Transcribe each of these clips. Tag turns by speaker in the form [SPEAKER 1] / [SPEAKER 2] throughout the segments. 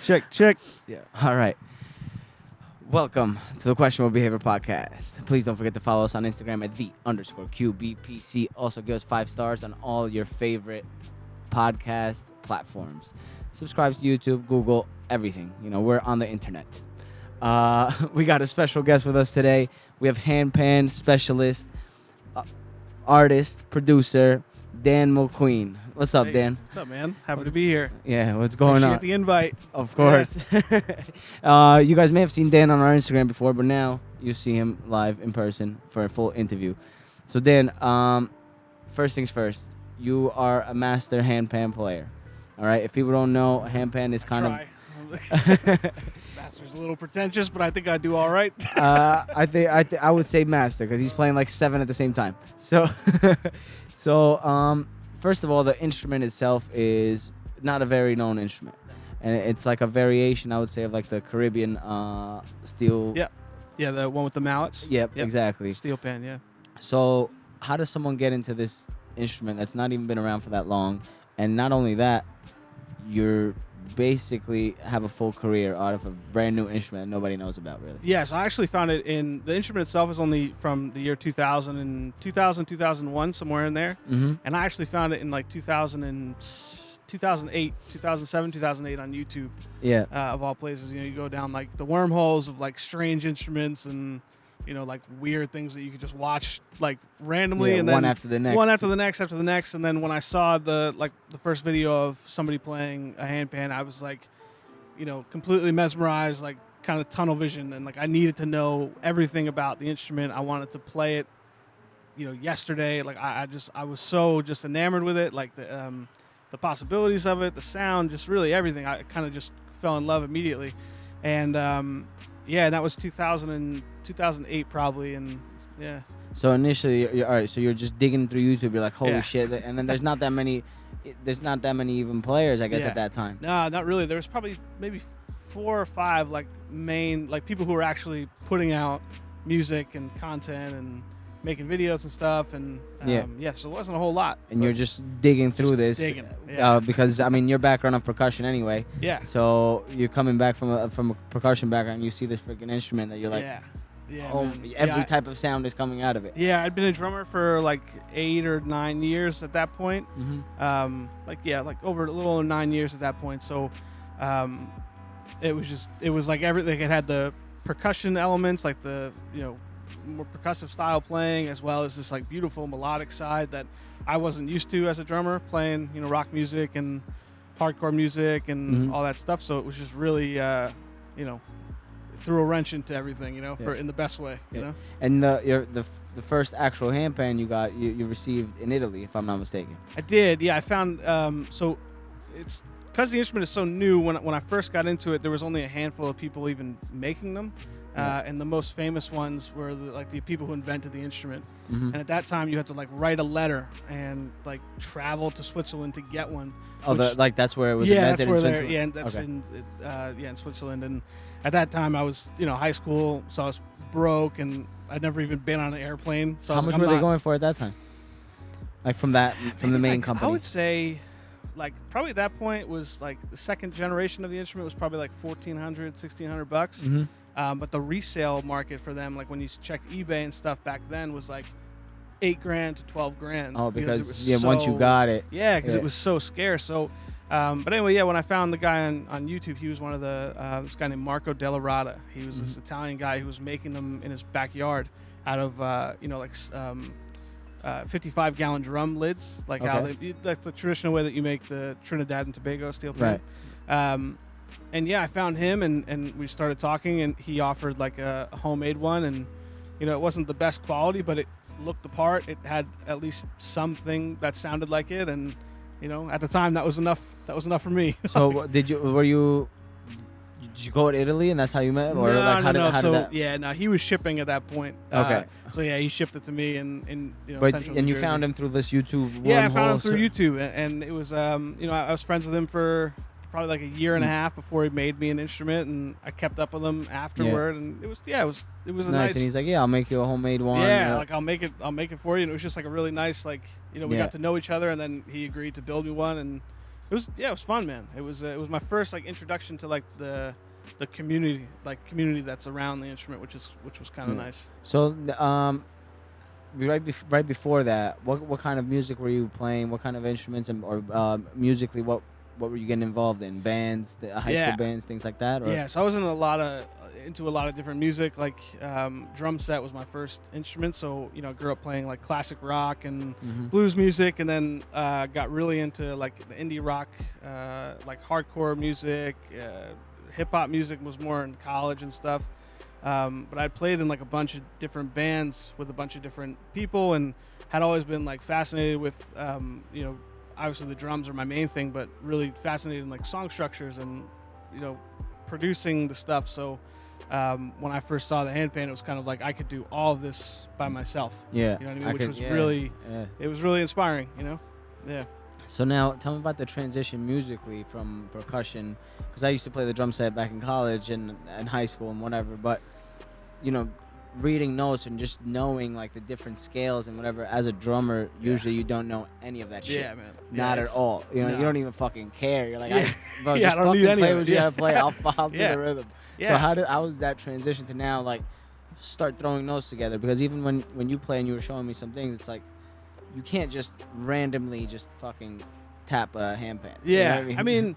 [SPEAKER 1] Check.
[SPEAKER 2] Yeah. All right. Welcome to the Questionable Behavior Podcast. Please don't forget to follow us on Instagram at _QBPC. Also, give us 5 stars on all your favorite podcast platforms. Subscribe to YouTube, Google, everything. You know, we're on the internet. We got a special guest with us today. We have handpan specialist, artist, producer, Dan Mulqueen. What's up, Dan?
[SPEAKER 1] What's up, man? Happy to be here.
[SPEAKER 2] Yeah, what's going on?
[SPEAKER 1] Appreciate the invite.
[SPEAKER 2] Of course. You guys may have seen Dan on our Instagram before, but now you see him live in person for a full interview. So, Dan, first things first, you are a master handpan player. All right? If people don't know, handpan is kind of...
[SPEAKER 1] Master's a little pretentious, but I think I do all right.
[SPEAKER 2] I would say master because he's playing like 7 at the same time. So, first of all, the instrument itself is not a very known instrument, and it's like a variation, I would say, of like the Caribbean steel.
[SPEAKER 1] Yeah, the one with the mallets.
[SPEAKER 2] Yep, exactly.
[SPEAKER 1] Steel pan, yeah.
[SPEAKER 2] So, how does someone get into this instrument that's not even been around for that long? And not only that, you're basically have a full career out of a brand new instrument that nobody knows about, really.
[SPEAKER 1] Yeah, so I actually found it in the instrument itself is only from the year 2000 and 2001, somewhere in there.
[SPEAKER 2] Mm-hmm.
[SPEAKER 1] And I actually found it in like 2008, 2007, 2008 on YouTube.
[SPEAKER 2] Yeah.
[SPEAKER 1] Of all places, you know, you go down like the wormholes of like strange instruments and, you know, like weird things that you could just watch like randomly, and then
[SPEAKER 2] one after the next.
[SPEAKER 1] One after the next after the next. And then when I saw the first video of somebody playing a handpan, I was like, you know, completely mesmerized, like kind of tunnel vision, and like I needed to know everything about the instrument. I wanted to play it, you know, yesterday. Like I was so just enamored with it, like the possibilities of it, the sound, just really everything. I kind of just fell in love immediately. And yeah, that was 2008 probably, and yeah.
[SPEAKER 2] So initially, all right. So you're just digging through YouTube. You're like, holy shit! And then there's not that many even players, I guess, at that time.
[SPEAKER 1] No, not really. There was probably maybe 4 or 5 like main like people who were actually putting out music and content and making videos and stuff, and so it wasn't a whole lot.
[SPEAKER 2] And you're just digging through this, because I mean your background of percussion anyway.
[SPEAKER 1] Yeah.
[SPEAKER 2] So you're coming back from a percussion background, and you see this freaking instrument that you're like, every type of sound is coming out of it.
[SPEAKER 1] Yeah, I'd been a drummer for like 8 or 9 years at that point.
[SPEAKER 2] Mm-hmm.
[SPEAKER 1] Like over a little over 9 years at that point. So, it was like everything. It had the percussion elements, like the, you know, more percussive style playing, as well as this like beautiful melodic side that I wasn't used to as a drummer, playing, you know, rock music and hardcore music and all that stuff. So it was just really, you know, threw a wrench into everything, you know, for in the best way, you know. And
[SPEAKER 2] the first actual handpan you received in Italy, if I'm not mistaken.
[SPEAKER 1] I did, yeah. I found so it's because the instrument is so new. When I first got into it, there was only a handful of people even making them. And the most famous ones were the people who invented the instrument.
[SPEAKER 2] Mm-hmm.
[SPEAKER 1] And at that time, you had to like write a letter and like travel to Switzerland to get one.
[SPEAKER 2] Oh, that's where it was invented in Switzerland?
[SPEAKER 1] Yeah, that's in Switzerland. And at that time, I was, you know, high school, so I was broke, and I'd never even been on an airplane. So
[SPEAKER 2] how much were they going for at that time? Like from the main company?
[SPEAKER 1] I would say, like, probably at that point was like the second generation of the instrument was probably like $1,400, $1,600 bucks.
[SPEAKER 2] Mm-hmm.
[SPEAKER 1] But the resale market for them, like when you checked eBay and stuff back then, was like $8,000 to $12,000.
[SPEAKER 2] Oh, because once you got it.
[SPEAKER 1] Yeah, because it was so scarce. So, but anyway, when I found the guy on YouTube, he was one of this guy named Marco Della Rada. He was this Italian guy who was making them in his backyard out of 55-gallon drum lids, like that's the traditional way that you make the Trinidad and Tobago steel pan.
[SPEAKER 2] Right.
[SPEAKER 1] And yeah, I found him, and we started talking, and he offered like a homemade one, and you know, it wasn't the best quality, but it looked the part. It had at least something that sounded like it, and you know, at the time that was enough. That was enough for me.
[SPEAKER 2] So did you go to Italy and that's how you met him? Or
[SPEAKER 1] no. He was shipping at that point.
[SPEAKER 2] Okay.
[SPEAKER 1] So yeah, he shipped it to me in you know.
[SPEAKER 2] But
[SPEAKER 1] Central
[SPEAKER 2] and
[SPEAKER 1] New
[SPEAKER 2] you
[SPEAKER 1] Jersey.
[SPEAKER 2] found him through this YouTube.
[SPEAKER 1] Yeah, I found him through YouTube, and it was you know, I was friends with him for probably like a year and a half before he made me an instrument, and I kept up with him afterward, and it was a nice.
[SPEAKER 2] And he's like, yeah, I'll make you a homemade one.
[SPEAKER 1] Yeah, like I'll make it for you, and it was just like a really nice, like, you know, we got to know each other, and then he agreed to build me one, and It was fun, man. It was my first like introduction to like the community that's around the instrument, which was kind of nice.
[SPEAKER 2] So, right before that, what kind of music were you playing? What kind of instruments or musically, what were you getting involved in? Bands, the high school bands, things like that? Or?
[SPEAKER 1] Yeah, so I was into a lot of different music. Like drum set was my first instrument, so I grew up playing like classic rock and blues music, and then got really into like the indie rock, like hardcore music. Hip hop music was more in college and stuff. But I played in like a bunch of different bands with a bunch of different people, and had always been like fascinated with, obviously the drums are my main thing, but really fascinated in like song structures and, producing the stuff. So when I first saw the handpan, it was kind of like I could do all of this by myself.
[SPEAKER 2] Yeah.
[SPEAKER 1] You know what I mean? Which was really, it was really inspiring, Yeah.
[SPEAKER 2] So now, tell me about the transition musically from percussion, because I used to play the drum set back in college and high school and whatever. But reading notes and just knowing like the different scales and whatever. As a drummer, usually you don't know any of that shit.
[SPEAKER 1] Yeah, man.
[SPEAKER 2] Not at all. You don't even fucking care. You're like, bro,
[SPEAKER 1] I
[SPEAKER 2] just
[SPEAKER 1] don't
[SPEAKER 2] fucking
[SPEAKER 1] need any
[SPEAKER 2] play
[SPEAKER 1] of
[SPEAKER 2] what
[SPEAKER 1] it.
[SPEAKER 2] you gotta play. I'll do the rhythm.
[SPEAKER 1] Yeah.
[SPEAKER 2] So how was that transition to now like start throwing notes together? Because even when you play and you were showing me some things, it's like you can't just randomly just fucking tap a handpan.
[SPEAKER 1] Yeah,
[SPEAKER 2] You know what I mean?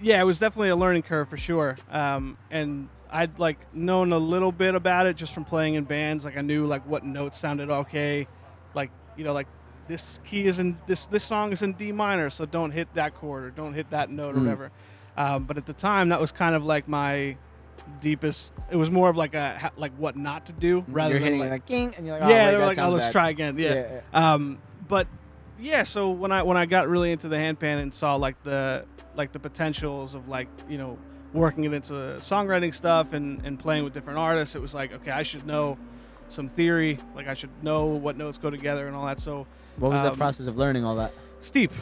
[SPEAKER 1] It was definitely a learning curve for sure. And I'd like known a little bit about it just from playing in bands. Like I knew like what notes sounded okay. Like like this key is in this song is in D minor, so don't hit that chord or don't hit that note or whatever. But at the time, that was kind of like my deepest. It was more of like like what not to do rather
[SPEAKER 2] You're
[SPEAKER 1] than
[SPEAKER 2] hitting
[SPEAKER 1] like
[SPEAKER 2] king and you're like,
[SPEAKER 1] yeah,
[SPEAKER 2] wait,
[SPEAKER 1] they're
[SPEAKER 2] that
[SPEAKER 1] like,
[SPEAKER 2] sounds
[SPEAKER 1] let's
[SPEAKER 2] bad.
[SPEAKER 1] try again. Yeah. But yeah, so when I got really into the handpan and saw like the potentials of like working it into songwriting stuff and playing with different artists, it was like, okay, I should know some theory. Like I should know what notes go together and all that. So
[SPEAKER 2] what was the process of learning all that?
[SPEAKER 1] Steep.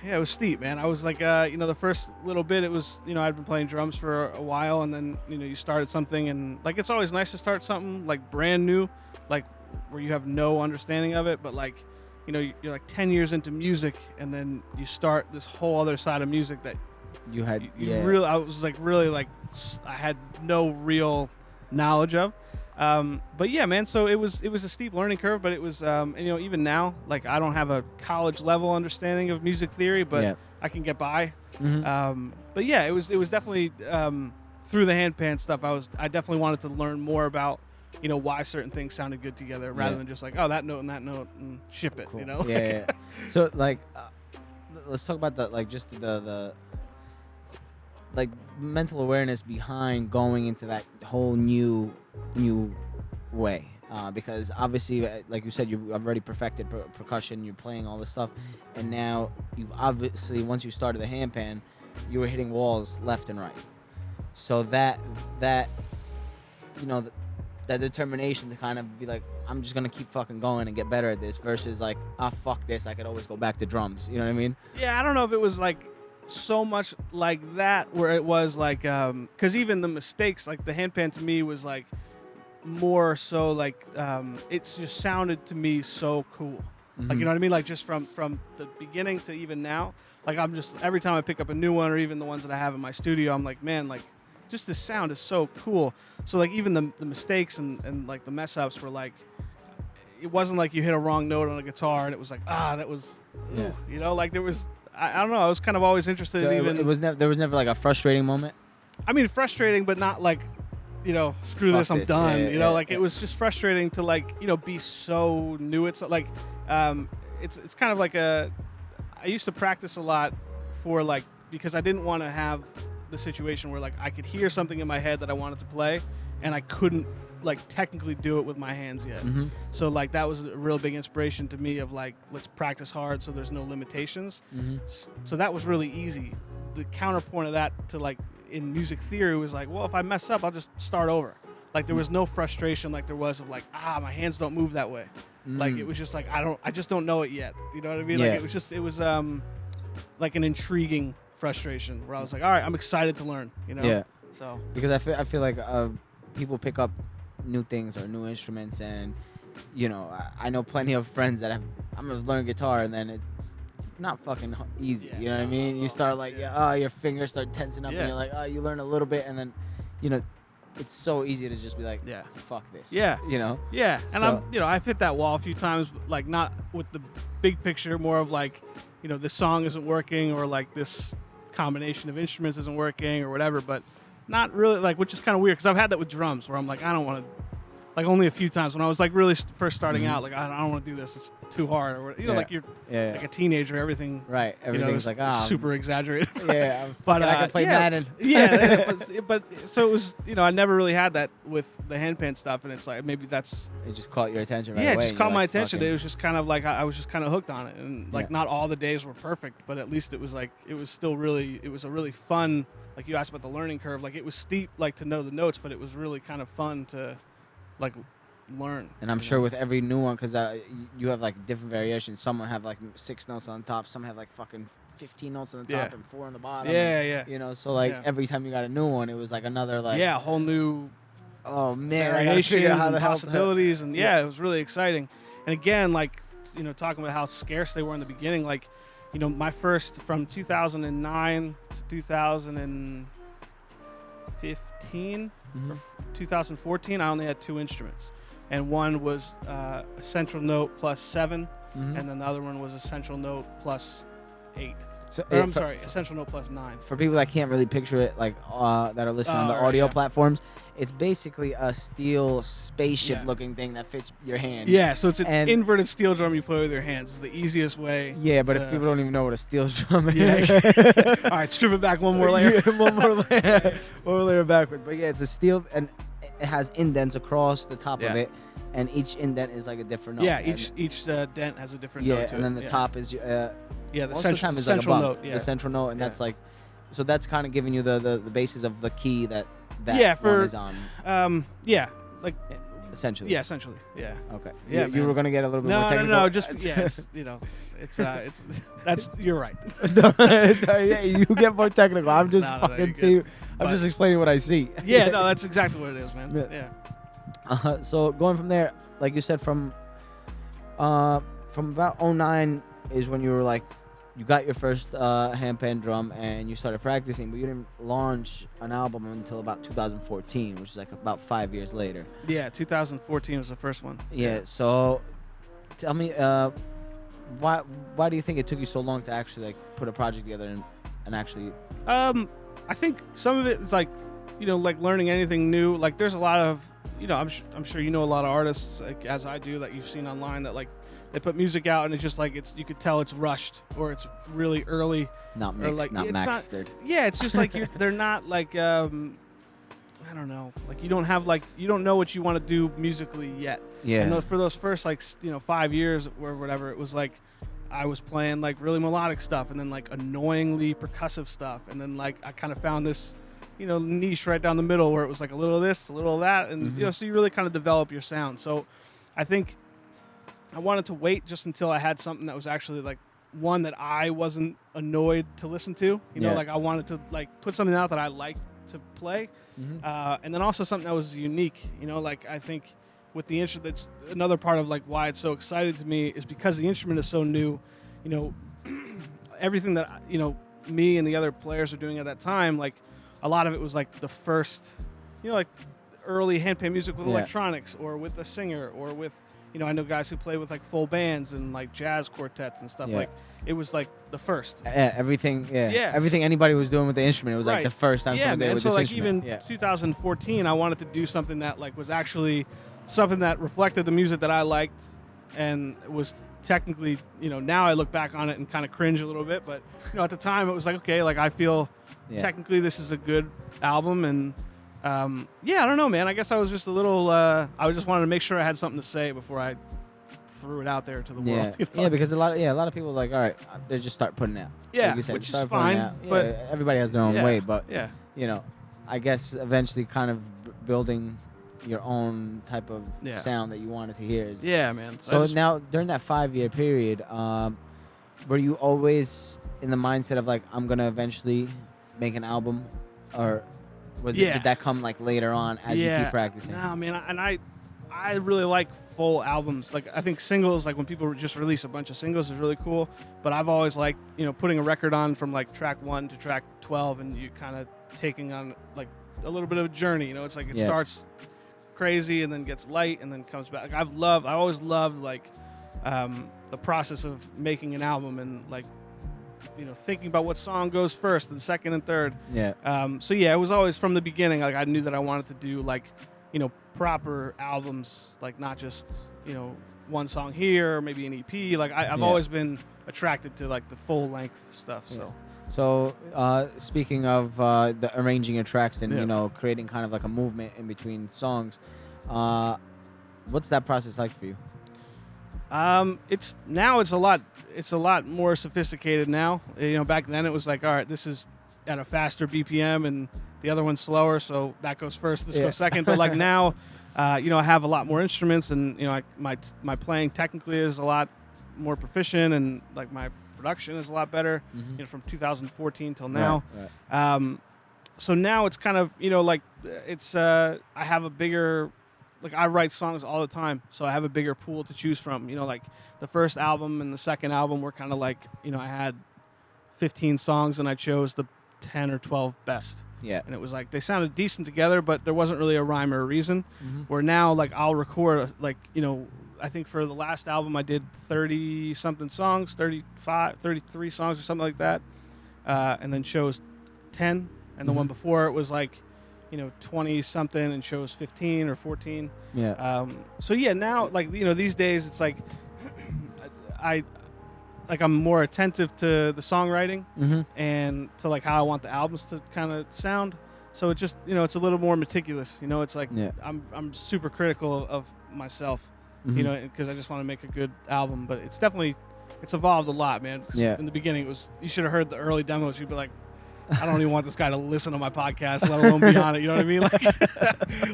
[SPEAKER 1] Yeah, it was steep, man. I was like, the first little bit, it was, I'd been playing drums for a while, and then, you started something, and like, it's always nice to start something like brand new, like where you have no understanding of it, but like, you're like 10 years into music, and then you start this whole other side of music that
[SPEAKER 2] you had,
[SPEAKER 1] really, I was like, really like, I had no real knowledge of. But yeah, man, so it was a steep learning curve, but it was, even now, like I don't have a college level understanding of music theory, but I can get by. But yeah, it was definitely, through the handpan stuff, I definitely wanted to learn more about, why certain things sounded good together rather than just like, oh, that note and ship it,
[SPEAKER 2] cool. Yeah. So like, let's talk about the, like just the like mental awareness behind going into that whole new way, because obviously, like you said, you've already perfected percussion, you're playing all this stuff, and now you've obviously, once you started the handpan, you were hitting walls left and right. So that determination to kind of be like, I'm just gonna keep fucking going and get better at this, versus like, fuck this, I could always go back to drums. You know what I mean?
[SPEAKER 1] Yeah, I don't know if it was like so much like that, where it was like, because even the mistakes, like the handpan to me was like more so like, it's just sounded to me so cool. Like, you know what I mean? Like just from the beginning to even now, like I'm just, every time I pick up a new one, or even the ones that I have in my studio, I'm like, man, like just this sound is so cool. So like even the mistakes and like the mess ups were like, it wasn't like you hit a wrong note on a guitar and it was like, that was, like there was, I don't know. I was kind of always interested in even.
[SPEAKER 2] There was never like a frustrating moment.
[SPEAKER 1] I mean, frustrating, but not like, screw this, I'm done. It was just frustrating to like, be so new. It's like, it's kind of like I used to practice a lot for like, because I didn't want to have the situation where like I could hear something in my head that I wanted to play, and I couldn't like technically do it with my hands yet. So like that was a real big inspiration to me of like, let's practice hard so there's no limitations. So that was really easy. The counterpoint of that to like in music theory was like, well, if I mess up, I'll just start over. Like there was no frustration like there was of like, my hands don't move that way. Like it was just like, I just don't know it yet. You know what I mean? Like it was like an intriguing frustration where I was like, all right, I'm excited to learn,
[SPEAKER 2] Yeah.
[SPEAKER 1] So
[SPEAKER 2] because I feel like people pick up new things or new instruments, and I know plenty of friends that I'm gonna learn guitar, and then it's not fucking easy.
[SPEAKER 1] Yeah,
[SPEAKER 2] You know what I
[SPEAKER 1] no,
[SPEAKER 2] mean?
[SPEAKER 1] no,
[SPEAKER 2] You start like,
[SPEAKER 1] yeah.
[SPEAKER 2] your fingers start tensing up,
[SPEAKER 1] Yeah.
[SPEAKER 2] and you're like, you learn a little bit, and then, you know, it's so easy to just be like,
[SPEAKER 1] Yeah.
[SPEAKER 2] fuck this.
[SPEAKER 1] Yeah.
[SPEAKER 2] You know?
[SPEAKER 1] Yeah, and
[SPEAKER 2] So-
[SPEAKER 1] I've hit that wall a few times, like not with the big picture, more of like, this song isn't working, or like this combination of instruments isn't working, or whatever. But not really, like, which is kind of weird because I've had that with drums, where I'm like, I don't want to. Like only a few times when I was like really first starting out, like I don't want to do this. It's too hard, or like you're like a teenager, everything.
[SPEAKER 2] Right. Everything's
[SPEAKER 1] is
[SPEAKER 2] like
[SPEAKER 1] super exaggerated.
[SPEAKER 2] Yeah.
[SPEAKER 1] But
[SPEAKER 2] I can play Madden.
[SPEAKER 1] Yeah, but so it was. I never really had that with the handpan stuff, and it's like maybe that's.
[SPEAKER 2] It just caught your attention right
[SPEAKER 1] Yeah,
[SPEAKER 2] away.
[SPEAKER 1] it just caught my
[SPEAKER 2] like,
[SPEAKER 1] attention.
[SPEAKER 2] fucking-
[SPEAKER 1] It was just kind of like I was just kind of hooked on it, and like
[SPEAKER 2] Yeah.
[SPEAKER 1] not all the days were perfect, but at least it was like it was still really it was a really fun. Like you asked about the learning curve, like it was steep, like to know the notes, but it was really kind of fun to, like, learn.
[SPEAKER 2] And I'm
[SPEAKER 1] you
[SPEAKER 2] sure
[SPEAKER 1] know?
[SPEAKER 2] with every new one, because you have like different variations. Some have like 6 notes on top. Some have like fucking 15 notes on the top
[SPEAKER 1] Yeah.
[SPEAKER 2] and 4 on the bottom.
[SPEAKER 1] Yeah,
[SPEAKER 2] and,
[SPEAKER 1] yeah.
[SPEAKER 2] So like
[SPEAKER 1] Yeah.
[SPEAKER 2] every time you got a new one, it was like another like.
[SPEAKER 1] Yeah, a whole new
[SPEAKER 2] Oh man, I gotta
[SPEAKER 1] variations
[SPEAKER 2] figure out how
[SPEAKER 1] and
[SPEAKER 2] the hell.
[SPEAKER 1] possibilities, and yeah, it was really exciting. And again, like talking about how scarce they were in the beginning, like my first from 2009 to 2015
[SPEAKER 2] Mhm.
[SPEAKER 1] or 2014, I only had 2 instruments, and one was a central note plus 7,
[SPEAKER 2] Mhm.
[SPEAKER 1] and then the other one was a central note plus 8.
[SPEAKER 2] So
[SPEAKER 1] Or,
[SPEAKER 2] it-
[SPEAKER 1] I'm
[SPEAKER 2] for-
[SPEAKER 1] sorry, a central note plus 9.
[SPEAKER 2] For people that can't really picture it, like that are listening on the
[SPEAKER 1] Oh, right,
[SPEAKER 2] audio
[SPEAKER 1] yeah.
[SPEAKER 2] platforms, it's basically a steel spaceship
[SPEAKER 1] Yeah.
[SPEAKER 2] looking thing that fits your hand.
[SPEAKER 1] Yeah, so it's an
[SPEAKER 2] And-
[SPEAKER 1] inverted steel drum you play with your hands. It's the easiest way.
[SPEAKER 2] Yeah, but
[SPEAKER 1] to-
[SPEAKER 2] if people don't even know what a steel drum is,
[SPEAKER 1] Yeah. All right, strip it back one more layer.
[SPEAKER 2] Yeah, one more layer, one more layer backwards. But yeah, it's a steel, and it has indents across the top of
[SPEAKER 1] Yeah.
[SPEAKER 2] it, and each indent is like a different note.
[SPEAKER 1] Yeah,
[SPEAKER 2] and-
[SPEAKER 1] each dent has a different
[SPEAKER 2] yeah,
[SPEAKER 1] note to
[SPEAKER 2] and
[SPEAKER 1] it.
[SPEAKER 2] then the
[SPEAKER 1] yeah.
[SPEAKER 2] top is
[SPEAKER 1] Yeah, the
[SPEAKER 2] most of the
[SPEAKER 1] central,
[SPEAKER 2] time is like a
[SPEAKER 1] central
[SPEAKER 2] bump,
[SPEAKER 1] note. Yeah.
[SPEAKER 2] the central note, and
[SPEAKER 1] Yeah.
[SPEAKER 2] that's like, so that's kind of giving you the basis of the key that
[SPEAKER 1] Yeah,
[SPEAKER 2] one
[SPEAKER 1] for-
[SPEAKER 2] is on,
[SPEAKER 1] Yeah, like
[SPEAKER 2] essentially.
[SPEAKER 1] yeah, essentially. Yeah.
[SPEAKER 2] Okay.
[SPEAKER 1] Yeah,
[SPEAKER 2] you were
[SPEAKER 1] man.
[SPEAKER 2] gonna get a little bit
[SPEAKER 1] No,
[SPEAKER 2] more
[SPEAKER 1] no,
[SPEAKER 2] technical.
[SPEAKER 1] no. Just it's it's that's you're right.
[SPEAKER 2] No, it's, yeah, you get more technical. I'm just
[SPEAKER 1] No, no, no,
[SPEAKER 2] fucking
[SPEAKER 1] you're
[SPEAKER 2] see.
[SPEAKER 1] good.
[SPEAKER 2] I'm
[SPEAKER 1] But-
[SPEAKER 2] just explaining what I see.
[SPEAKER 1] Yeah, no, that's exactly what it is, man.
[SPEAKER 2] Yeah.
[SPEAKER 1] Yeah.
[SPEAKER 2] So going from there, like you said, from about 09 is when you were like, you got your first handpan drum and you started practicing, but you didn't launch an album until about 2014, which is like about 5 years later.
[SPEAKER 1] Yeah, 2014 was the first one.
[SPEAKER 2] Yeah. So tell me, why do you think it took you so long to actually like put a project together and actually?
[SPEAKER 1] I think some of it is like, like learning anything new. Like there's a lot of, I'm sure you know a lot of artists, like, as I do, that you've seen online, that like they put music out and it's just like you could tell it's rushed or it's really early.
[SPEAKER 2] Not
[SPEAKER 1] Or,
[SPEAKER 2] mixed,
[SPEAKER 1] like,
[SPEAKER 2] not
[SPEAKER 1] it's not-
[SPEAKER 2] mastered.
[SPEAKER 1] Yeah, it's just like they're not like I don't know, like you don't know what you want to do musically yet.
[SPEAKER 2] Yeah.
[SPEAKER 1] And for those first 5 years or whatever, it was like I was playing like really melodic stuff and then like annoyingly percussive stuff, and then like I kind of found this niche right down the middle where it was like a little of this, a little of that, and so you really kind of develop your sound. So I think I wanted to wait just until I had something that was actually like one that I wasn't annoyed to listen to.
[SPEAKER 2] Yeah.
[SPEAKER 1] Like I wanted to like put something out that I liked to play, and then also something that was unique. Like I think with the instrument, that's another part of like why it's so exciting to me, is because the instrument is so new. Everything that me and the other players were doing at that time, like a lot of it was like the first, like early handpan music with
[SPEAKER 2] Yeah.
[SPEAKER 1] electronics or with a singer or with I know guys who play with like full bands and like jazz quartets and stuff.
[SPEAKER 2] Yeah.
[SPEAKER 1] Like it was like the first.
[SPEAKER 2] Yeah, everything. Yeah,
[SPEAKER 1] Yeah.
[SPEAKER 2] everything anybody was doing with the instrument. It was like
[SPEAKER 1] Right.
[SPEAKER 2] the first time
[SPEAKER 1] Yeah,
[SPEAKER 2] someone did it
[SPEAKER 1] man.
[SPEAKER 2] with
[SPEAKER 1] So
[SPEAKER 2] this
[SPEAKER 1] like
[SPEAKER 2] instrument.
[SPEAKER 1] even
[SPEAKER 2] Yeah.
[SPEAKER 1] 2014, I wanted to do something that like was actually something that reflected the music that I liked and was technically, now I look back on it and kind of cringe a little bit, but at the time it was like, okay, like I feel
[SPEAKER 2] Yeah.
[SPEAKER 1] technically this is a good album, and I don't know, man. I guess I was just a little I just wanted to make sure I had something to say before I threw it out there to the
[SPEAKER 2] Yeah,
[SPEAKER 1] world.
[SPEAKER 2] yeah, because a lot of people like, all right, they just start putting it out.
[SPEAKER 1] Yeah,
[SPEAKER 2] like you said,
[SPEAKER 1] which is
[SPEAKER 2] start putting
[SPEAKER 1] fine,
[SPEAKER 2] it out.
[SPEAKER 1] but-
[SPEAKER 2] yeah, everybody has their own
[SPEAKER 1] Yeah,
[SPEAKER 2] way, but
[SPEAKER 1] yeah.
[SPEAKER 2] I guess eventually kind of building your own type of
[SPEAKER 1] Yeah.
[SPEAKER 2] sound that you wanted to hear. Is,
[SPEAKER 1] Yeah, man. I
[SPEAKER 2] So
[SPEAKER 1] just-
[SPEAKER 2] now during that 5-year period, were you always in the mindset of like, I'm gonna eventually make an album, or did
[SPEAKER 1] Yeah.
[SPEAKER 2] that come like later on as you keep practicing?
[SPEAKER 1] No, man, I I really like full albums. Like I think singles, like when people just release a bunch of singles, is really cool. But I've always liked, putting a record on from like track 1 to track 12, and you kind of taking on like a little bit of a journey. It's like it starts crazy and then gets light and then comes back. Like I always loved like the process of making an album and like thinking about what song goes first and second and third. So yeah, it was always from the beginning. Like I knew that I wanted to do like proper albums, like not just one song here or maybe an EP. Like I've always been attracted to like the full length stuff.
[SPEAKER 2] So speaking of the arranging your tracks and creating kind of like a movement in between songs, what's that process like for you?
[SPEAKER 1] It's a lot more sophisticated now. Back then it was like, all right, this is at a faster BPM and the other one's slower, so that goes first, this goes second. But like now, I have a lot more instruments, and my playing technically is a lot more proficient, and like my production is a lot better. From 2014 till now. Right. So now it's kind of like it's I have a bigger. Like I write songs all the time, so I have a bigger pool to choose from. Like the first album and the second album were kind of like, I had 15 songs and I chose the 10 or 12 best.
[SPEAKER 2] Yeah.
[SPEAKER 1] And it was like they sounded decent together, but there wasn't really a rhyme or a reason. Where now, like I'll record I think for the last album I did 30 something songs, 33 songs or something like that, and then chose 10. And the one before it was like 20 something and chose 15 or 14. So yeah, now like these days it's like I'm more attentive to the songwriting and to like how I want the albums to kind of sound. So it just it's a little more meticulous. It's like I'm super critical of myself, because I just want to make a good album. But it's evolved a lot, man. In the beginning it was, you should have heard the early demos. You'd be like, I don't even want this guy to listen to my podcast, let alone be on it. You know what I mean?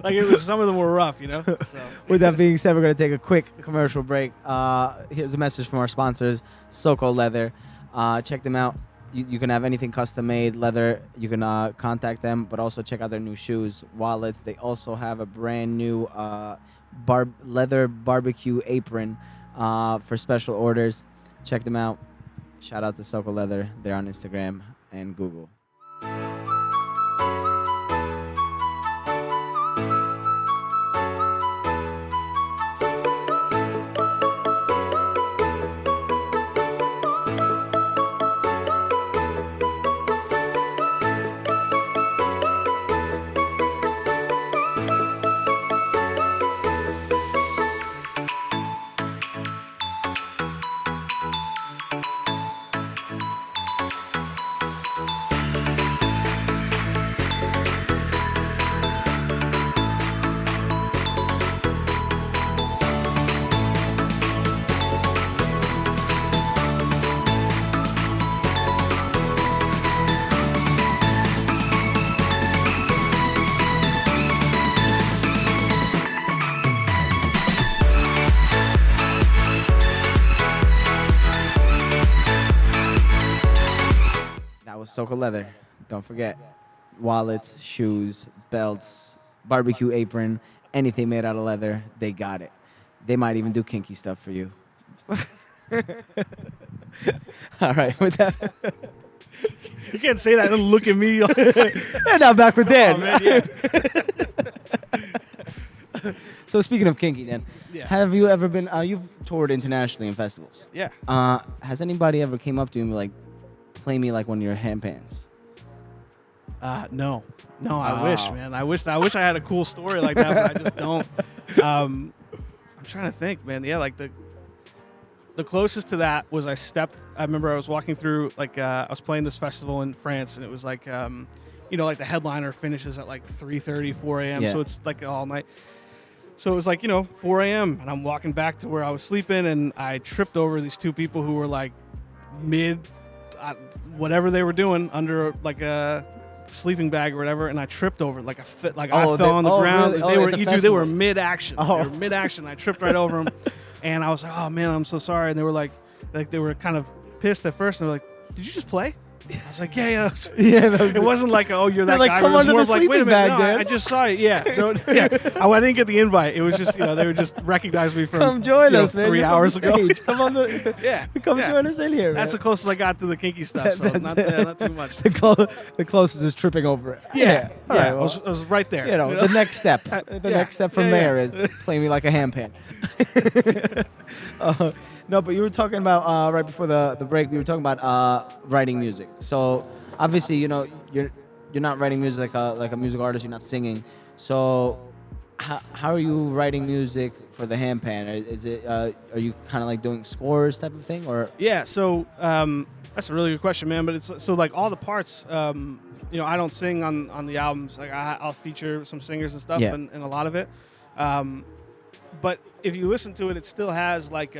[SPEAKER 1] Like it was, some of them were rough, So.
[SPEAKER 2] With that being said, we're going to take a quick commercial break. Here's a message from our sponsors, Soko Leather. Check them out. You can have anything custom made leather. You can contact them, but also check out their new shoes, wallets. They also have a brand new leather barbecue apron for special orders. Check them out. Shout out to Soko Leather. They're on Instagram and Google. Soko Leather. Don't forget, wallets, shoes, belts, barbecue apron, anything made out of leather, they got it. They might even do kinky stuff for you. All right, with that.
[SPEAKER 1] You can't say that and look at me.
[SPEAKER 2] And now back with Dan.
[SPEAKER 1] Oh, man, yeah.
[SPEAKER 2] So speaking of kinky, Dan, have you ever been? You've toured internationally in festivals.
[SPEAKER 1] Yeah.
[SPEAKER 2] Has anybody ever came up to you and be like, play me like one of your handpans?
[SPEAKER 1] No, I wish, man. I wish I had a cool story like that, but I just don't. I'm trying to think, man. Yeah, like the closest to that was I remember I was walking through, like I was playing this festival in France, and it was like, like the headliner finishes at like 3:30, 4 a.m.
[SPEAKER 2] Yeah.
[SPEAKER 1] So it's like all night. So it was like, 4 a.m. and I'm walking back to where I was sleeping, and I tripped over these two people who were like mid, whatever they were doing, under like a sleeping bag or whatever, and I tripped over like I fell on the ground.
[SPEAKER 2] Really?
[SPEAKER 1] They were mid action.
[SPEAKER 2] Oh.
[SPEAKER 1] They were mid action. I tripped right over them, and I was like, oh man, I'm so sorry. And they were like they were kind of pissed at first, and they were like, did you just play? I was like, yeah.
[SPEAKER 2] Yeah,
[SPEAKER 1] It wasn't like, oh, you're that
[SPEAKER 2] like,
[SPEAKER 1] guy.
[SPEAKER 2] come
[SPEAKER 1] It was
[SPEAKER 2] under
[SPEAKER 1] more
[SPEAKER 2] the
[SPEAKER 1] of like, wait a
[SPEAKER 2] sleeping
[SPEAKER 1] minute,
[SPEAKER 2] bag,
[SPEAKER 1] no,
[SPEAKER 2] Dan.
[SPEAKER 1] I just saw it. Yeah, no, yeah. Oh, I didn't get the invite. It was just, they would just recognize me from
[SPEAKER 2] Come join us, man.
[SPEAKER 1] 3
[SPEAKER 2] You're from
[SPEAKER 1] hours
[SPEAKER 2] the
[SPEAKER 1] ago.
[SPEAKER 2] stage. Come on the.
[SPEAKER 1] Yeah,
[SPEAKER 2] Come
[SPEAKER 1] yeah.
[SPEAKER 2] join us in here.
[SPEAKER 1] That's the
[SPEAKER 2] man.
[SPEAKER 1] closest I got to the kinky stuff. So not too much.
[SPEAKER 2] The closest is tripping over it.
[SPEAKER 1] Yeah,
[SPEAKER 2] All right,
[SPEAKER 1] I was right there.
[SPEAKER 2] the next step. The
[SPEAKER 1] Yeah,
[SPEAKER 2] next step from
[SPEAKER 1] yeah,
[SPEAKER 2] there
[SPEAKER 1] yeah.
[SPEAKER 2] is play me like a handpan. No, but you were talking about right before the break. We were talking about writing music. So obviously, you're not writing music like a music artist. You're not singing. So how are you writing music for the handpan? Is it are you kind of like doing scores type of thing, or?
[SPEAKER 1] Yeah, so that's a really good question, man. But it's so like all the parts. I don't sing on the albums. Like I'll feature some singers and stuff,
[SPEAKER 2] Yeah.
[SPEAKER 1] and a lot of it. But if you listen to it, it still has like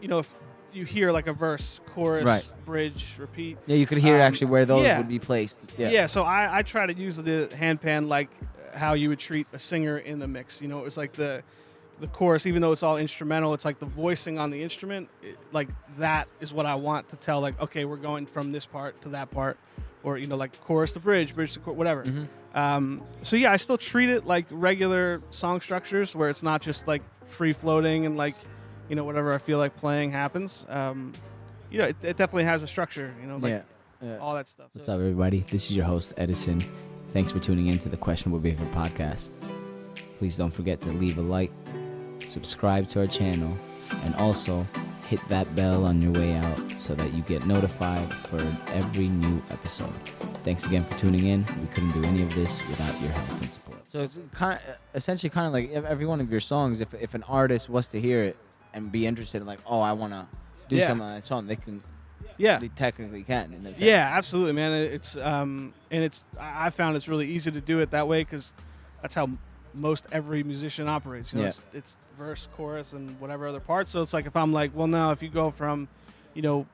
[SPEAKER 1] if you hear like a verse, chorus,
[SPEAKER 2] Right.
[SPEAKER 1] bridge, repeat.
[SPEAKER 2] Yeah, you could hear actually where those
[SPEAKER 1] yeah.
[SPEAKER 2] would be placed.
[SPEAKER 1] Yeah, so I try to use the handpan like how you would treat a singer in the mix. It's like the chorus, even though it's all instrumental, it's like the voicing on the instrument. Like that is what I want to tell. Like, okay, we're going from this part to that part, or like chorus to bridge to whatever.
[SPEAKER 2] Mm-hmm.
[SPEAKER 1] So yeah, I still treat it like regular song structures, where it's not just like free floating and like whatever I feel like playing happens. It definitely has a structure. Like all that stuff.
[SPEAKER 2] What's up, everybody? This is your host, Edison. Thanks for tuning in to the Questionable Behavior podcast. Please don't forget to leave a like, subscribe to our channel, and also hit that bell on your way out so that you get notified for every new episode. Thanks again for tuning in. We couldn't do any of this without your help and support. So it's essentially kind of like every one of your songs, if an artist was to hear it and be interested in like, oh, I want to do something on that song, they can.
[SPEAKER 1] Yeah,
[SPEAKER 2] they technically can. In a sense.
[SPEAKER 1] Yeah, absolutely, man. It's I found it's really easy to do it that way because that's how most every musician operates. It's verse, chorus, and whatever other parts. So it's like if I'm like, well, no, if you go from, the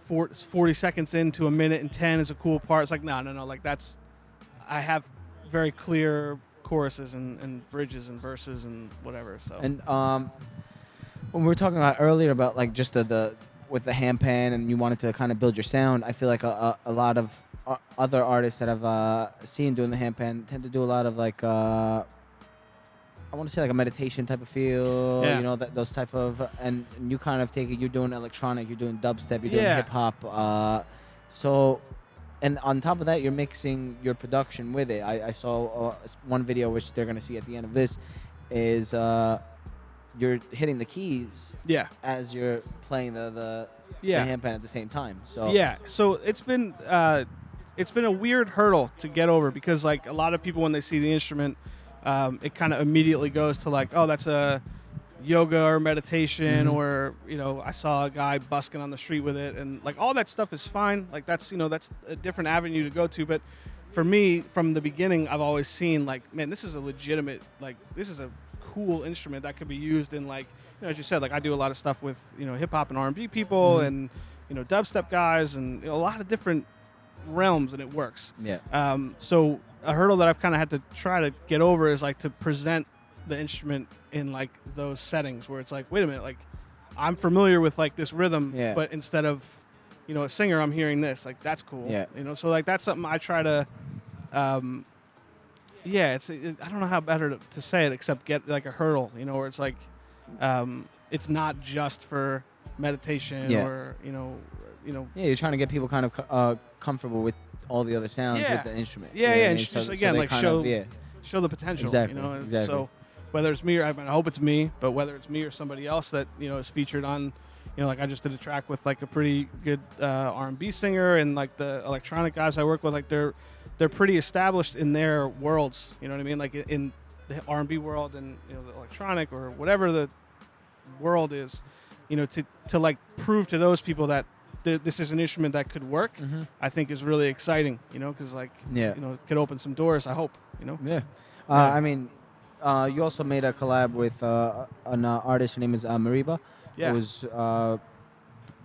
[SPEAKER 1] 40 seconds into a minute and 10 is a cool part. It's like no, like that's I have very clear choruses and bridges and verses and whatever. So
[SPEAKER 2] and when we were talking about earlier about like just the with the handpan and you wanted to kind of build your sound, I feel like a lot of other artists that I've seen doing the handpan tend to do a lot of like I want to say like a meditation type of feel, those type of, and you kind of take it, you're doing electronic, you're doing dubstep, you're doing hip hop, so, and on top of that, you're mixing your production with it. I saw one video, which they're going to see at the end of this, is you're hitting the keys as you're playing the handpan at the same time. So
[SPEAKER 1] so it's been a weird hurdle to get over because like a lot of people when they see the instrument, it kind of immediately goes to like, oh, that's a yoga or meditation, or I saw a guy busking on the street with it, and like all that stuff is fine. Like that's that's a different avenue to go to, but for me from the beginning I've always seen like, man, this is a legitimate, like this is a cool instrument that could be used in like, as you said, like I do a lot of stuff with hip hop and R&B people and dubstep guys and a lot of different realms, and it works. So a hurdle that I've kind of had to try to get over is like to present the instrument in like those settings where it's like, wait a minute, like I'm familiar with like this rhythm, but instead of a singer, I'm hearing this. Like that's cool. So like that's something I try to I don't know how better to say it except get like a hurdle, where it's like it's not just for meditation or
[SPEAKER 2] you're trying to get people kind of comfortable with all the other sounds with the instrument.
[SPEAKER 1] And just again like show the potential.
[SPEAKER 2] Exactly.
[SPEAKER 1] So whether it's me or I hope it's me, but whether it's me or somebody else that is featured on, like I just did a track with like a pretty good R&B singer, and like the electronic guys I work with, like they're pretty established in their worlds. You know what I mean? Like in the R&B world and the electronic or whatever the world is, to like prove to those people that this is an instrument that could work, I think is really exciting, because like, it could open some doors, I hope,
[SPEAKER 2] I mean, you also made a collab with an artist. Her name is Mariba. It was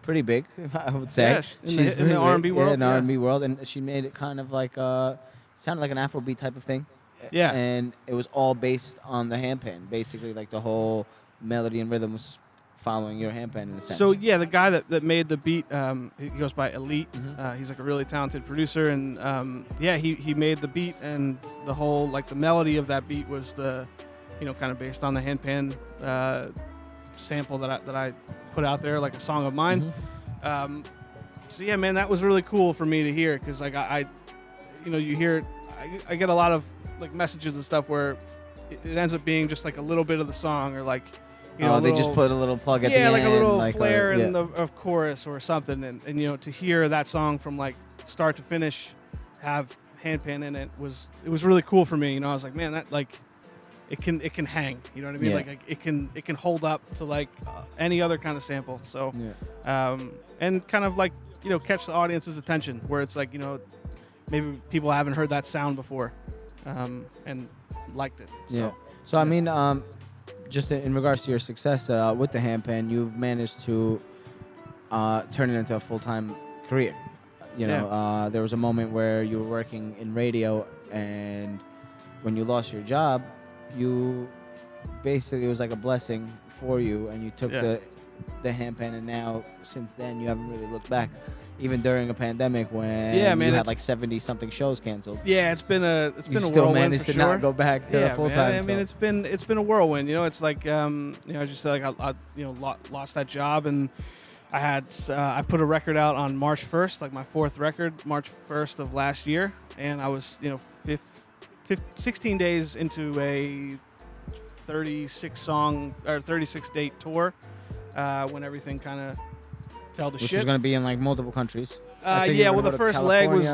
[SPEAKER 2] pretty big, I would say.
[SPEAKER 1] Yeah, in the R&B world.
[SPEAKER 2] Yeah, in the R&B world, and she made it kind of like sounded like an Afrobeat type of thing.
[SPEAKER 1] Yeah.
[SPEAKER 2] And it was all based on the handpan. Basically, like the whole melody and rhythm was following your handpan in a sense.
[SPEAKER 1] So yeah, the guy that made the beat, he goes by Elite.
[SPEAKER 2] Mhm.
[SPEAKER 1] He's like a really talented producer, and yeah, he made the beat, and the whole like the melody of that beat was the, kind of based on the handpan sample that I put out there, like a song of mine.
[SPEAKER 2] Mhm.
[SPEAKER 1] So yeah, man, that was really cool for me to hear, because like you hear, I get a lot of like messages and stuff where it ends up being just like a little bit of the song, or like.
[SPEAKER 2] They just put a little plug at the end.
[SPEAKER 1] Yeah, like a little
[SPEAKER 2] like
[SPEAKER 1] flare in the of chorus or something, and to hear that song from like start to finish, have handpan in it was really cool for me. I was like, man, that like, it can hang. You know what I mean?
[SPEAKER 2] Yeah.
[SPEAKER 1] Like it can hold up to like any other kind of sample. So, and kind of like catch the audience's attention, where it's like maybe people haven't heard that sound before, and liked it.
[SPEAKER 2] Yeah. So I mean, just in regards to your success with the handpan, you've managed to turn it into a full-time career. There was a moment where you were working in radio, and when you lost your job, you basically, it was like a blessing for you, and you took the handpan, and now since then you haven't really looked back, even during a pandemic when you had like 70-something shows canceled.
[SPEAKER 1] Yeah, it's been a
[SPEAKER 2] You still
[SPEAKER 1] whirlwind
[SPEAKER 2] managed
[SPEAKER 1] for
[SPEAKER 2] to
[SPEAKER 1] sure.
[SPEAKER 2] not go back to the full time.
[SPEAKER 1] I mean, it's been a whirlwind. It's like as you said, like I lost that job, and I had I put a record out on March 1st, like my 4th record, March 1st of last year, and I was 16 days into a 36 song or 36 date tour when everything kind of fell to
[SPEAKER 2] Which
[SPEAKER 1] shit.
[SPEAKER 2] was going to be in like multiple countries.
[SPEAKER 1] Well, the first leg was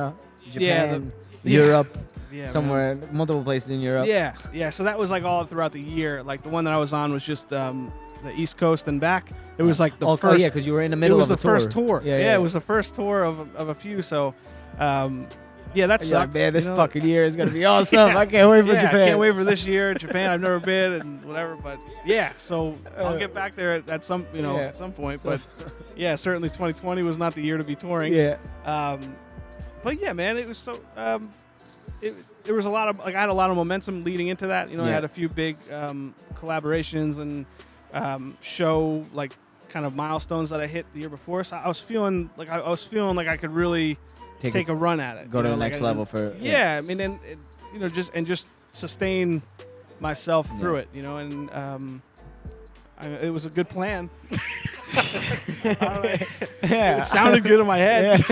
[SPEAKER 2] Japan, Europe,
[SPEAKER 1] yeah,
[SPEAKER 2] somewhere, multiple places in Europe.
[SPEAKER 1] Yeah. So that was like all throughout the year. Like the one that I was on was just the East Coast and back. It was like the first.
[SPEAKER 2] Oh yeah, because you were in the middle of
[SPEAKER 1] the
[SPEAKER 2] tour.
[SPEAKER 1] first tour.
[SPEAKER 2] Yeah,
[SPEAKER 1] it was the first tour of a few. So, that sucked.
[SPEAKER 2] Man, this fucking year is gonna be awesome. I can't wait for Japan.
[SPEAKER 1] I can't wait for this year. Japan, I've never been, and whatever. But yeah, so I'll get back there at some at some point.
[SPEAKER 2] So-
[SPEAKER 1] But yeah, certainly 2020 was not the year to be touring.
[SPEAKER 2] Yeah.
[SPEAKER 1] But yeah, man, it was so. There was a lot of I had a lot of momentum leading into that. I had a few big collaborations and show like kind of milestones that I hit the year before. So I was feeling like I could really take a run at it.
[SPEAKER 2] Go to the next level for.
[SPEAKER 1] Yeah, I mean, and just sustain myself through it. And it was a good plan. It sounded good in my head.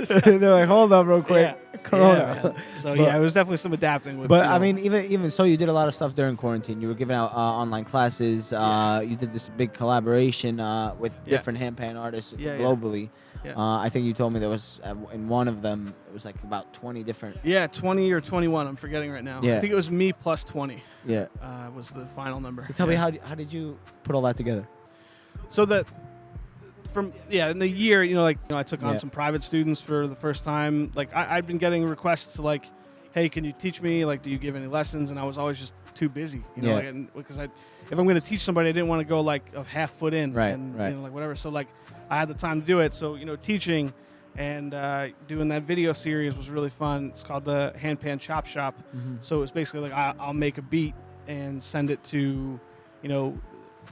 [SPEAKER 2] They're like, hold up real quick. Corona.
[SPEAKER 1] So it was definitely some adapting with.
[SPEAKER 2] But I mean, even so, you did a lot of stuff during quarantine. You were giving out online classes. You did this big collaboration with different handpan artists globally.
[SPEAKER 1] Yeah.
[SPEAKER 2] I think you told me there was in one of them it was like about 20 different.
[SPEAKER 1] Yeah, 20 or 21. I'm forgetting right now.
[SPEAKER 2] Yeah.
[SPEAKER 1] I think it was me plus 20.
[SPEAKER 2] Yeah.
[SPEAKER 1] Was the final number.
[SPEAKER 2] So tell me how did you put all that together?
[SPEAKER 1] So in the year, I took on some private students for the first time. Like I'd been getting requests to like, hey, can you teach me? Like, do you give any lessons? And I was always just too busy, because if I'm going to teach somebody, I didn't want to go like a half foot in,
[SPEAKER 2] right.
[SPEAKER 1] Like whatever. So like I had the time to do it. So teaching and doing that video series was really fun. It's called the Handpan Chop Shop.
[SPEAKER 2] Mm-hmm.
[SPEAKER 1] So it was basically like I'll make a beat and send it to,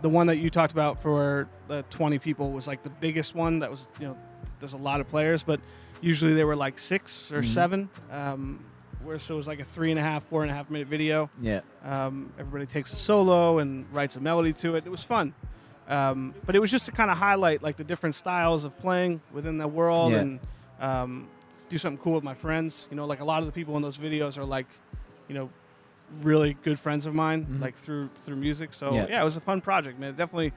[SPEAKER 1] the one that you talked about for the 20 people was like the biggest one. That was, there's a lot of players, but usually they were like 6 or 7. So it was like a 3.5, 4.5 minute video.
[SPEAKER 2] Yeah.
[SPEAKER 1] Everybody takes a solo and writes a melody to it. It was fun. But it was just to kind of highlight like the different styles of playing within the world and do something cool with my friends. Like a lot of the people in those videos are like, really good friends of mine, like through music. So it was a fun project, man. It definitely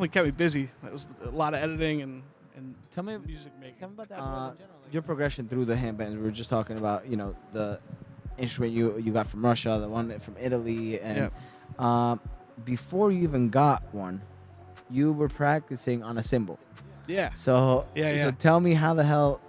[SPEAKER 1] kept me busy. It was a lot of editing and
[SPEAKER 2] tell me
[SPEAKER 1] music making.
[SPEAKER 2] Tell me about that in general. Your progression through the handbands. We were just talking about the instrument you got from Russia, the one from Italy, and before you even got one, you were practicing on a cymbal.
[SPEAKER 1] Yeah.
[SPEAKER 2] So
[SPEAKER 1] So
[SPEAKER 2] tell me how the hell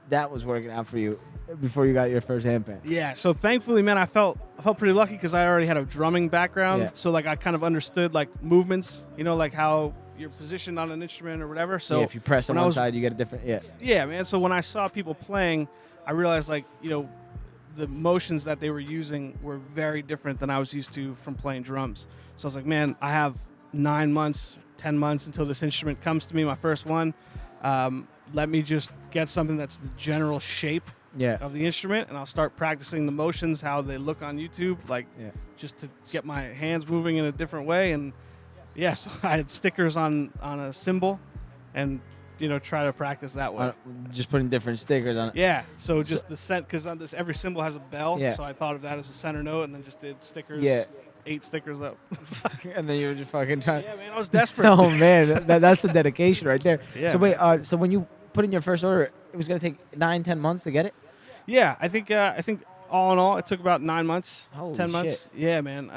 [SPEAKER 2] that was working out for you before you got your first handpan.
[SPEAKER 1] Yeah. So thankfully, man, I felt pretty lucky because I already had a drumming background.
[SPEAKER 2] Yeah.
[SPEAKER 1] So like I kind of understood like movements, like how you're positioned on an instrument or whatever. So
[SPEAKER 2] if you press on one side, you get a different.
[SPEAKER 1] Yeah, man. So when I saw people playing, I realized like the motions that they were using were very different than I was used to from playing drums. So I was like, man, I have 9 months, 10 months until this instrument comes to me, my first one. Let me just get something that's the general shape
[SPEAKER 2] Yeah.
[SPEAKER 1] of the instrument, and I'll start practicing the motions, how they look on YouTube, like just to get my hands moving in a different way. And yes, I had stickers on a cymbal, and try to practice that way.
[SPEAKER 2] Just putting different stickers on it.
[SPEAKER 1] Yeah, so just the scent, because on this every cymbal has a bell,
[SPEAKER 2] Yeah.
[SPEAKER 1] so I thought of that as a center note, and then just did stickers.
[SPEAKER 2] Yeah.
[SPEAKER 1] 8 stickers up.
[SPEAKER 2] And then you were just fucking trying.
[SPEAKER 1] Yeah, man, I was desperate.
[SPEAKER 2] Oh man, that's the dedication right there.
[SPEAKER 1] Yeah,
[SPEAKER 2] so wait, so when you put in your first order, it was gonna take 9-10 months to get it?
[SPEAKER 1] Yeah, I think all in all, it took about 9 months,
[SPEAKER 2] Holy
[SPEAKER 1] 10 months.
[SPEAKER 2] shit.
[SPEAKER 1] Yeah, man.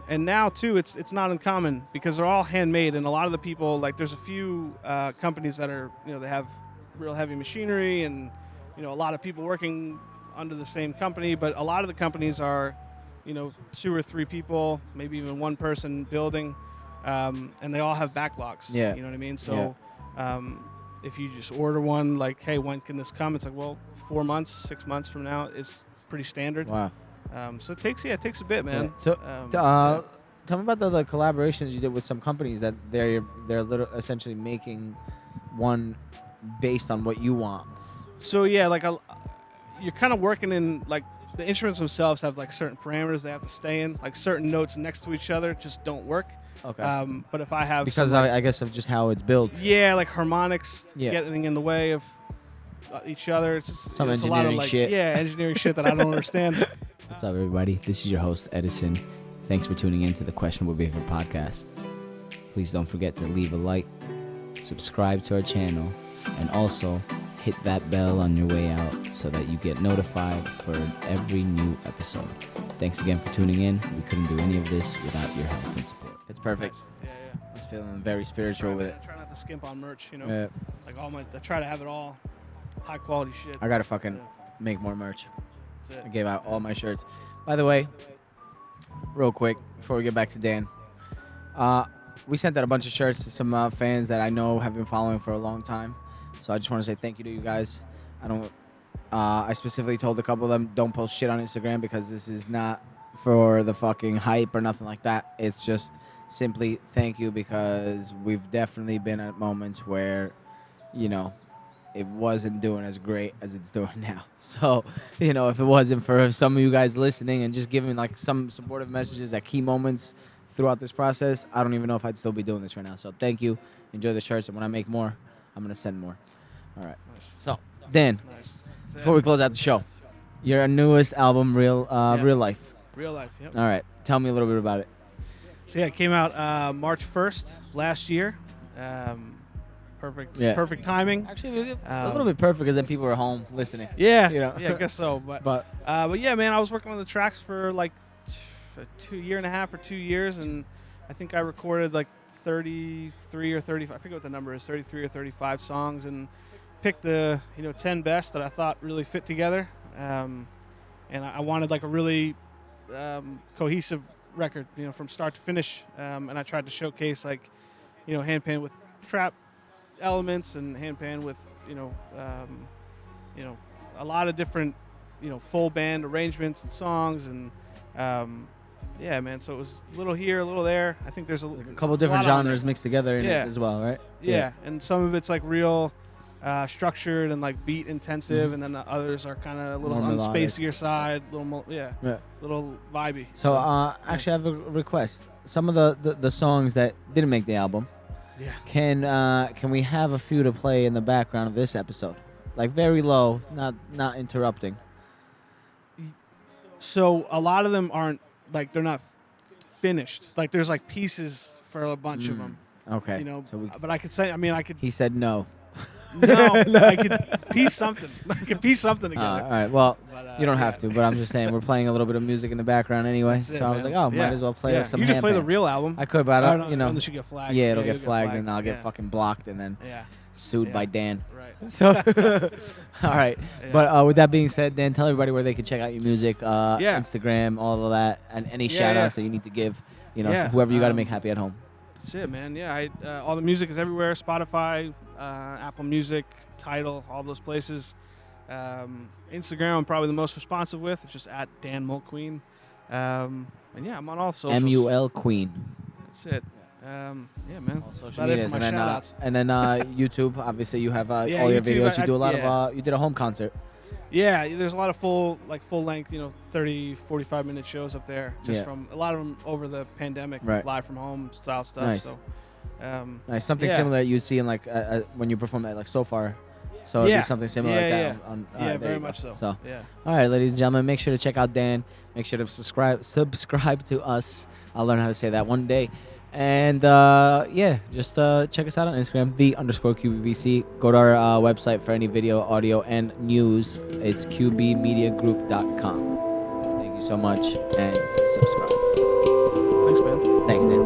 [SPEAKER 1] And now too, it's not uncommon because they're all handmade, and a lot of the people, like, there's a few companies that are, they have real heavy machinery, and a lot of people working under the same company, but a lot of the companies are 2 or 3 people, maybe even 1 person building, and they all have backlogs.
[SPEAKER 2] Yeah.
[SPEAKER 1] You know what I mean? So if you just order one, like, hey, when can this come? It's like, well, 4 months, 6 months from now is pretty standard.
[SPEAKER 2] Wow.
[SPEAKER 1] So it takes a bit, man.
[SPEAKER 2] Yeah. So tell me about the collaborations you did with some companies that they're essentially making one based on what you want.
[SPEAKER 1] So yeah, like you're kind of working in, like, the instruments themselves have like certain parameters they have to stay in, like certain notes next to each other just don't work.
[SPEAKER 2] Okay.
[SPEAKER 1] But if I have
[SPEAKER 2] because
[SPEAKER 1] some,
[SPEAKER 2] I guess of just how it's built.
[SPEAKER 1] yeah, like harmonics
[SPEAKER 2] Yeah.
[SPEAKER 1] getting in the way of each other, it's just
[SPEAKER 2] Some
[SPEAKER 1] it's a lot of,
[SPEAKER 2] engineering
[SPEAKER 1] like,
[SPEAKER 2] shit.
[SPEAKER 1] Yeah, engineering shit that I don't understand.
[SPEAKER 2] What's up, everybody? This is your host, Edison. Thanks for tuning in to the Questionable Behavior podcast. Please don't forget to leave a like, subscribe to our channel, and also hit that bell on your way out so that you get notified for every new episode. Thanks again for tuning in. We couldn't do any of this without your help and support. It's perfect.
[SPEAKER 1] Yeah.
[SPEAKER 2] I was feeling very spiritual with it.
[SPEAKER 1] I try not to skimp on merch,
[SPEAKER 2] Yeah.
[SPEAKER 1] like I try to have it all high quality shit.
[SPEAKER 2] I gotta fucking
[SPEAKER 1] Yeah.
[SPEAKER 2] make more merch.
[SPEAKER 1] That's
[SPEAKER 2] I
[SPEAKER 1] it.
[SPEAKER 2] gave out all my shirts. By the way, real quick before we get back to Dan, we sent out a bunch of shirts to some fans that I know have been following for a long time. So I just want to say thank you to you guys. I specifically told a couple of them, don't post shit on Instagram because this is not for the fucking hype or nothing like that. It's just simply thank you because we've definitely been at moments where, it wasn't doing as great as it's doing now. So, if it wasn't for some of you guys listening and just giving like some supportive messages at key moments throughout this process, I don't even know if I'd still be doing this right now. So thank you. Enjoy the shirts. And when I make more, I'm going to send more. All right.
[SPEAKER 1] Nice.
[SPEAKER 2] So, Dan,
[SPEAKER 1] Nice.
[SPEAKER 2] before we close out the show, your newest album, Real Life.
[SPEAKER 1] Real life. Yep.
[SPEAKER 2] All right. Tell me a little bit about it.
[SPEAKER 1] So yeah, it came out March 1st last year. Perfect timing.
[SPEAKER 2] Actually, a little bit perfect because then people are home listening.
[SPEAKER 1] Yeah,
[SPEAKER 2] You know.
[SPEAKER 1] yeah, I guess so. But
[SPEAKER 2] But
[SPEAKER 1] yeah, man, I was working on the tracks for like a year and a half or 2 years, and I think I recorded like 33 or 35. I forget what the number is, 33 or 35 songs, and picked the 10 best that I thought really fit together. And I wanted like a really cohesive record, from start to finish. And I tried to showcase like, handpan with trap elements and handpan with a lot of different full band arrangements and songs, and yeah, man, so it was a little here, a little there. I think there's a
[SPEAKER 2] couple different genres mixed together in it
[SPEAKER 1] Yeah.
[SPEAKER 2] as well, right?
[SPEAKER 1] yeah, and some of it's like real structured and like beat intensive, and then the others are kind of a little
[SPEAKER 2] More
[SPEAKER 1] on the
[SPEAKER 2] melodic.
[SPEAKER 1] spacier side,
[SPEAKER 2] Yeah.
[SPEAKER 1] little vibey.
[SPEAKER 2] So, actually, I have a request. Some of the songs that didn't make the album,
[SPEAKER 1] yeah.
[SPEAKER 2] can we have a few to play in the background of this episode, like very low, not interrupting?
[SPEAKER 1] So a lot of them aren't like they're not finished. Like there's like pieces for a bunch of them.
[SPEAKER 2] Okay. So
[SPEAKER 1] But I could say, I could.
[SPEAKER 2] he said no.
[SPEAKER 1] No, I could piece something. I could piece something together.
[SPEAKER 2] All right. Well,
[SPEAKER 1] But,
[SPEAKER 2] you don't
[SPEAKER 1] yeah.
[SPEAKER 2] have to, but I'm just saying we're playing a little bit of music in the background anyway.
[SPEAKER 1] That's it,
[SPEAKER 2] So I was
[SPEAKER 1] man.
[SPEAKER 2] like, oh,
[SPEAKER 1] Yeah.
[SPEAKER 2] might as well play
[SPEAKER 1] Yeah.
[SPEAKER 2] some.
[SPEAKER 1] You just play the
[SPEAKER 2] Handpan.
[SPEAKER 1] real album.
[SPEAKER 2] I could, but
[SPEAKER 1] Oh,
[SPEAKER 2] I,
[SPEAKER 1] no,
[SPEAKER 2] you know.
[SPEAKER 1] unless you get flagged.
[SPEAKER 2] Yeah, it'll
[SPEAKER 1] you'll
[SPEAKER 2] get flagged, and I'll get
[SPEAKER 1] Yeah.
[SPEAKER 2] fucking blocked, and then
[SPEAKER 1] Yeah.
[SPEAKER 2] sued
[SPEAKER 1] Yeah.
[SPEAKER 2] by Dan.
[SPEAKER 1] Right.
[SPEAKER 2] So, all right.
[SPEAKER 1] Yeah.
[SPEAKER 2] But with that being said, Dan, tell everybody where they can check out your music,
[SPEAKER 1] Yeah.
[SPEAKER 2] Instagram, all of that, and any
[SPEAKER 1] Yeah,
[SPEAKER 2] shout outs
[SPEAKER 1] yeah.
[SPEAKER 2] that you need to give, so
[SPEAKER 1] Yeah,
[SPEAKER 2] whoever you got to make happy at home.
[SPEAKER 1] That's it, man. Yeah, all the music is everywhere. Spotify, Apple Music, Tidal, all those places. Instagram, I'm probably the most responsive with. It's just at Dan Mulqueen. And yeah, I'm on all socials.
[SPEAKER 2] MUL Queen.
[SPEAKER 1] That's it. Yeah, man.
[SPEAKER 2] All
[SPEAKER 1] That's
[SPEAKER 2] social
[SPEAKER 1] about it
[SPEAKER 2] medias,
[SPEAKER 1] for my shout-outs.
[SPEAKER 2] and then YouTube. Obviously, you have
[SPEAKER 1] Yeah,
[SPEAKER 2] all your
[SPEAKER 1] YouTube,
[SPEAKER 2] videos. You do a lot
[SPEAKER 1] yeah.
[SPEAKER 2] of. You did a home concert.
[SPEAKER 1] Yeah, there's a lot of full length, 30, 45-minute shows up there. Just
[SPEAKER 2] Yeah.
[SPEAKER 1] from a lot of them over the pandemic,
[SPEAKER 2] Right.
[SPEAKER 1] live from home style stuff.
[SPEAKER 2] Nice.
[SPEAKER 1] So,
[SPEAKER 2] Nice, something
[SPEAKER 1] yeah.
[SPEAKER 2] similar that you'd see in like when you perform at like So Far. So it'd
[SPEAKER 1] Yeah.
[SPEAKER 2] be something similar like
[SPEAKER 1] Yeah,
[SPEAKER 2] that. On,
[SPEAKER 1] yeah,
[SPEAKER 2] there
[SPEAKER 1] very
[SPEAKER 2] you go.
[SPEAKER 1] much so.
[SPEAKER 2] So,
[SPEAKER 1] Yeah.
[SPEAKER 2] all right, ladies and gentlemen, make sure to check out Dan. Make sure to subscribe to us. I'll learn how to say that one day. And yeah, just check us out on Instagram, _QBBC. Go to our website for any video, audio, and news. It's qbmediagroup.com. Thank you so much, and subscribe.
[SPEAKER 1] Thanks, man.
[SPEAKER 2] Thanks, Dan.